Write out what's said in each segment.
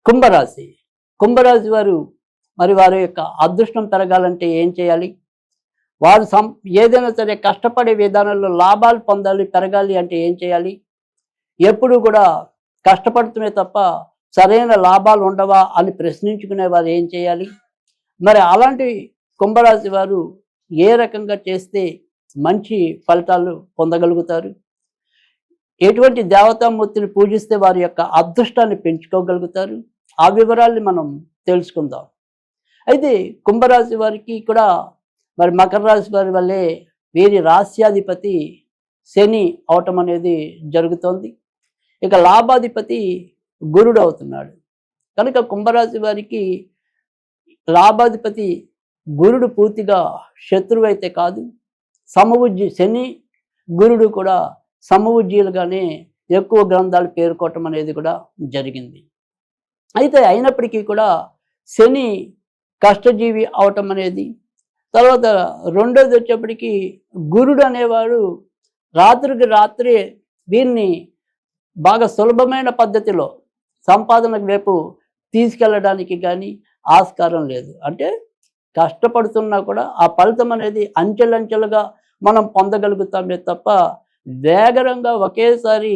కుంభరాశి కుంభరాశి వారు మరి వారి యొక్క అదృష్టం పెరగాలంటే ఏం చేయాలి? వారు ఏదైనా సరే కష్టపడే విధానంలో లాభాలు పొందాలి, పెరగాలి అంటే ఏం చేయాలి? ఎప్పుడు కూడా కష్టపడుతుమే తప్ప సరైన లాభాలు ఉండవా అని ప్రశ్నించుకునే వారు ఏం చేయాలి? మరి అలాంటి కుంభరాశి వారు ఏ రకంగా చేస్తే మంచి ఫలితాలు పొందగలుగుతారు? ఎటువంటి దేవతామూర్తిని పూజిస్తే వారి యొక్క అదృష్టాన్ని పెంచుకోగలుగుతారు? ఆ వివరాల్ని మనం తెలుసుకుందాం. అయితే కుంభరాశి వారికి కూడా మరి మకర రాశి వారి వల్లే వీరి రాశ్యాధిపతి శని అవటం అనేది జరుగుతోంది. ఇక లాభాధిపతి గురుడు అవుతున్నాడు. కనుక కుంభరాశి వారికి లాభాధిపతి గురుడు పూర్తిగా శత్రువు అయితే కాదు, సమవుజ్జి శని గురుడు కూడా సమవుజ్జీలుగానే ఎక్కువ గ్రంథాలు పేర్కోవటం అనేది కూడా జరిగింది. అయితే అయినప్పటికీ కూడా శని కష్టజీవి అవటం అనేది, తర్వాత రెండోది వచ్చేప్పటికీ గురుడు అనేవాడు రాత్రికి రాత్రే వీరిని బాగా సులభమైన పద్ధతిలో సంపాదన వైపు తీసుకెళ్ళడానికి కానీ ఆస్కారం లేదు. అంటే కష్టపడుతున్నా కూడా ఆ ఫలితం అనేది అంచెలంచెలుగా మనం పొందగలుగుతామే తప్ప వేగంగా ఒకేసారి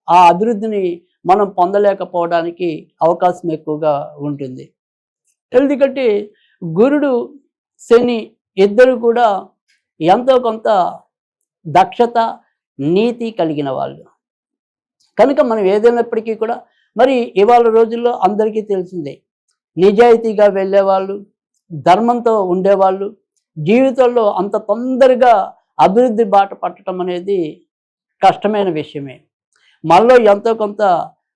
ఆ అభివృద్ధిని మనం పొందలేకపోవడానికి అవకాశం ఎక్కువగా ఉంటుంది. ఎందుకంటే గురుడు శని ఇద్దరు కూడా ఎంతో కొంత దక్షత నీతి కలిగిన వాళ్ళు. కనుక మనం ఏదైనప్పటికీ కూడా మరి ఇవాళ రోజుల్లో అందరికీ తెలిసిందే, నిజాయితీగా వెళ్ళేవాళ్ళు, ధర్మంతో ఉండేవాళ్ళు జీవితంలో అంత తొందరగా అభివృద్ధి బాట పట్టడం అనేది కష్టమైన విషయమే. మనలో ఎంతో కొంత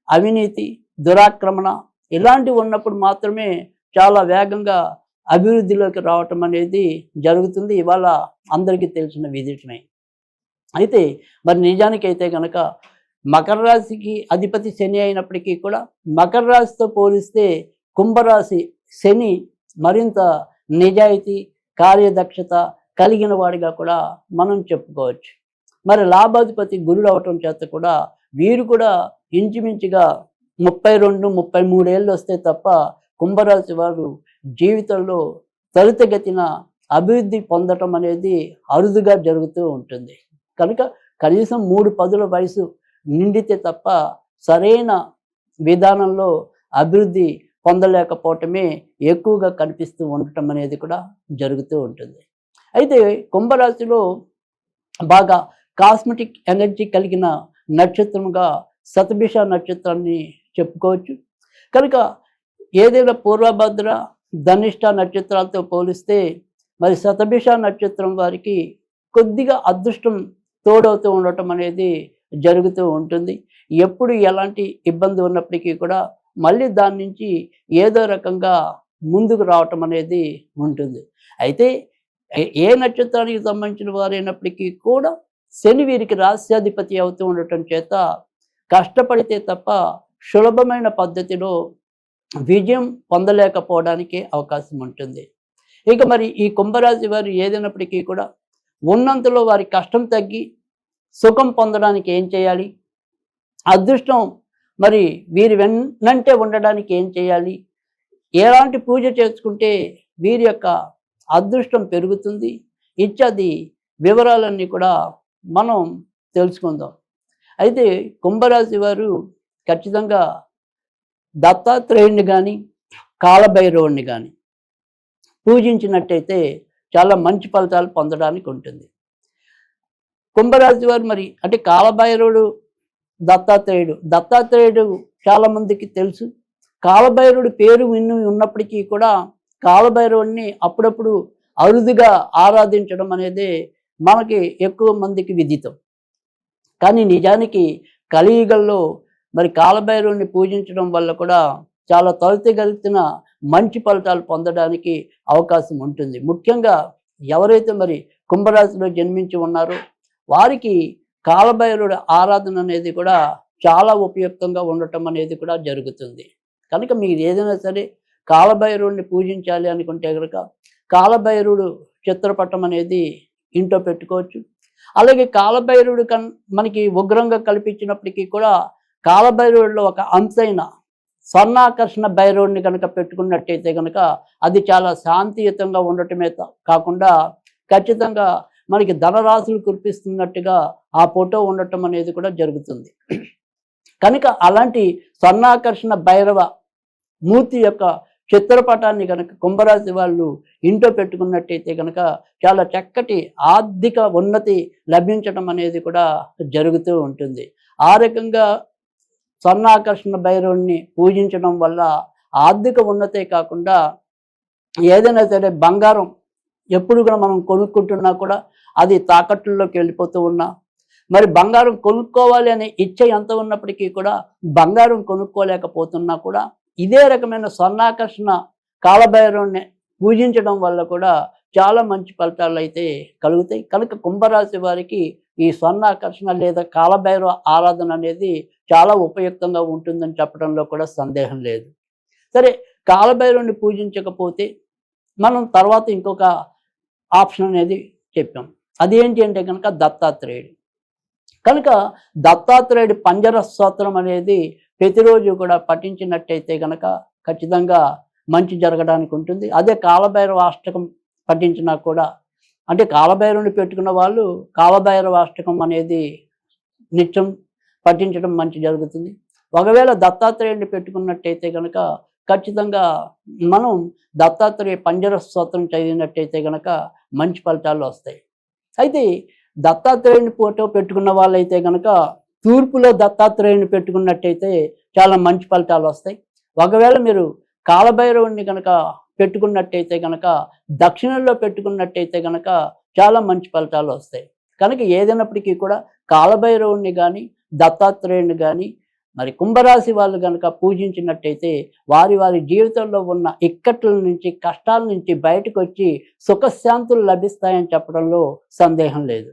అవినీతి, దురాక్రమణ ఇలాంటివి ఉన్నప్పుడు మాత్రమే చాలా వేగంగా అభివృద్ధిలోకి రావటం అనేది జరుగుతుంది. ఇవాళ అందరికీ తెలిసిన విదిటమే. అయితే మరి నిజానికైతే కనుక మకర రాశికి అధిపతి శని అయినప్పటికీ కూడా మకర రాశితో పోలిస్తే కుంభరాశి శని మరింత నిజాయితీ, కార్యదక్షత కలిగిన వాడిగా కూడా మనం చెప్పుకోవచ్చు. మరి లాభాధిపతి గురుడు అవటం చేత కూడా వీరు కూడా ఇంచుమించుగా 32-33 ఏళ్ళు వస్తే తప్ప కుంభరాశి వారు జీవితంలో త్వరితగతిన అభివృద్ధి పొందటం అనేది అరుదుగా జరుగుతూ ఉంటుంది. కనుక కనీసం 3 పదుల వయసు నిండితే తప్ప సరైన విధానంలో అభివృద్ధి పొందలేకపోవటమే ఎక్కువగా కనిపిస్తూ ఉండటం అనేది కూడా జరుగుతూ ఉంటుంది. అయితే కుంభరాశిలో బాగా కాస్మెటిక్ ఎనర్జీ కలిగిన నక్షత్రంగా శతభిష నక్షత్రాన్ని చెప్పుకోవచ్చు. కనుక ఏదైనా పూర్వభద్ర, ధనిష్ట నక్షత్రాలతో పోలిస్తే మరి శతభిష నక్షత్రం వారికి కొద్దిగా అదృష్టం తోడవుతూ ఉండటం అనేది జరుగుతూ ఉంటుంది. ఎప్పుడు ఎలాంటి ఇబ్బంది ఉన్నప్పటికీ కూడా మళ్ళీ దాని నుంచి ఏదో రకంగా ముందుకు రావటం అనేది ఉంటుంది. అయితే ఏ నక్షత్రానికి సంబంధించిన వారైనప్పటికీ కూడా శని వీరికి రాస్యాధిపతి అవుతూ ఉండటం చేత కష్టపడితే తప్ప సులభమైన పద్ధతిలో విజయం పొందలేకపోవడానికి అవకాశం ఉంటుంది. ఇక మరి ఈ కుంభరాశి వారు ఏదైనప్పటికీ కూడా ఉన్నంతలో వారి కష్టం తగ్గి సుఖం పొందడానికి ఏం చేయాలి? అదృష్టం మరి వీరి వెన్నంటే ఉండడానికి ఏం చేయాలి? ఎలాంటి పూజ చేసుకుంటే వీరి యొక్క అదృష్టం పెరుగుతుంది? ఇత్యాది వివరాలన్నీ కూడా మనం తెలుసుకుందాం. అయితే కుంభరాశి వారు ఖచ్చితంగా దత్తాత్రేయుడిని కానీ కాలభైరవుడిని కానీ పూజించినట్టయితే చాలా మంచి ఫలితాలు పొందడానికి ఉంటుంది. కుంభరాశి వారు మరి అంటే కాలభైరవుడు, దత్తాత్రేయుడు చాలామందికి తెలుసు. కాలభైరవుడి పేరు విని ఉన్నప్పటికీ కూడా కాలభైరవుడిని అప్పుడప్పుడు అరుదుగా ఆరాధించడం అనేది మనకి ఎక్కువ మందికి విదితం. కానీ నిజానికి కలియుగంలో మరి కాలభైరవుడిని పూజించడం వల్ల కూడా చాలా త్వరితగతిన మంచి ఫలితాలు పొందడానికి అవకాశం ఉంటుంది. ముఖ్యంగా ఎవరైతే మరి కుంభరాశిలో జన్మించి ఉన్నారో వారికి కాలభైరవుడి ఆరాధన అనేది కూడా చాలా ఉపయుక్తంగా ఉండటం అనేది కూడా జరుగుతుంది. కనుక మీరు ఏదైనా సరే కాలభైరవుడిని పూజించాలి అనుకుంటే కనుక కాలభైరవుడు చిత్రపటం అనేది ఇంట్లో పెట్టుకోవచ్చు. అలాగే కాలభైరవుడు మనకి ఉగ్రంగా కల్పించినప్పటికీ కూడా కాలభైరవుడిలో ఒక అంశైన స్వర్ణాకర్షణ భైరవుడిని కనుక పెట్టుకున్నట్టయితే కనుక అది చాలా శాంతియుతంగా ఉండటమే కాకుండా ఖచ్చితంగా మనకి ధనరాశులు కురిపిస్తున్నట్టుగా ఆ ఫోటో ఉండటం అనేది కూడా జరుగుతుంది. కనుక అలాంటి స్వర్ణాకర్షణ భైరవ మూర్తి యొక్క చిత్రపటాన్ని కనుక కుంభరాశి వాళ్ళు ఇంట్లో పెట్టుకున్నట్టయితే కనుక చాలా చక్కటి ఆర్థిక ఉన్నతి లభించడం అనేది కూడా జరుగుతూ ఉంటుంది. ఆ రకంగా స్వర్ణాకర్షణ భైరవుణ్ణి పూజించడం వల్ల ఆర్థిక ఉన్నతే కాకుండా ఏదైనా సరే బంగారం ఎప్పుడు కూడా మనం కొనుక్కుంటున్నా కూడా అది తాకట్టుల్లోకి వెళ్ళిపోతూ ఉన్నా, మరి బంగారం కొనుక్కోవాలి అనే ఇచ్చ ఎంత ఉన్నప్పటికీ కూడా బంగారం కొనుక్కోలేకపోతున్నా కూడా ఇదే రకమైన స్వర్ణాకర్షణ కాలభైరవుని పూజించడం వల్ల కూడా చాలా మంచి ఫలితాలు అయితే కలుగుతాయి. కనుక కుంభరాశి వారికి ఈ స్వర్ణాకర్షణ లేదా కాలభైరవ ఆరాధన అనేది చాలా ఉపయుక్తంగా ఉంటుందని చెప్పడంలో కూడా సందేహం లేదు. సరే, కాలభైరవుని పూజించకపోతే మనం తర్వాత ఇంకొక ఆప్షన్ అనేది చెప్పాం. అదేంటి అంటే కనుక దత్తాత్రేయుడు. కనుక దత్తాత్రేయుడి పంజర స్తోత్రం అనేది ప్రతిరోజు కూడా పఠించినట్టయితే కనుక ఖచ్చితంగా మంచి జరగడానికి ఉంటుంది. అదే కాలభైరవ అష్టకం పఠించినా కూడా, అంటే కాలభైరవుని పెట్టుకున్న వాళ్ళు కాలభైరవ అష్టకం అనేది నిత్యం పఠించడం మంచి జరుగుతుంది. ఒకవేళ దత్తాత్రేయుడిని పెట్టుకున్నట్టయితే కనుక ఖచ్చితంగా మనం దత్తాత్రేయ పంజర స్తోత్రం చదివినట్టయితే కనుక మంచి ఫలితాలు వస్తాయి. అయితే దత్తాత్రేయుని ఫోటో పెట్టుకున్న వాళ్ళైతే కనుక తూర్పులో దత్తాత్రేయుని పెట్టుకున్నట్టయితే చాలా మంచి ఫలితాలు వస్తాయి. ఒకవేళ మీరు కాలభైరవుని కనుక పెట్టుకున్నట్టయితే కనుక దక్షిణంలో పెట్టుకున్నట్టయితే కనుక చాలా మంచి ఫలితాలు వస్తాయి. కనుక ఏదైనప్పటికీ కూడా కాలభైరవుని కానీ దత్తాత్రేయుని కానీ మరి కుంభరాశి వాళ్ళు కనుక పూజించినట్టయితే వారి వారి జీవితంలో ఉన్న ఇక్కట్ల నుంచి, కష్టాల నుంచి బయటకు వచ్చి సుఖశాంతులు లభిస్తాయని చెప్పడంలో సందేహం లేదు.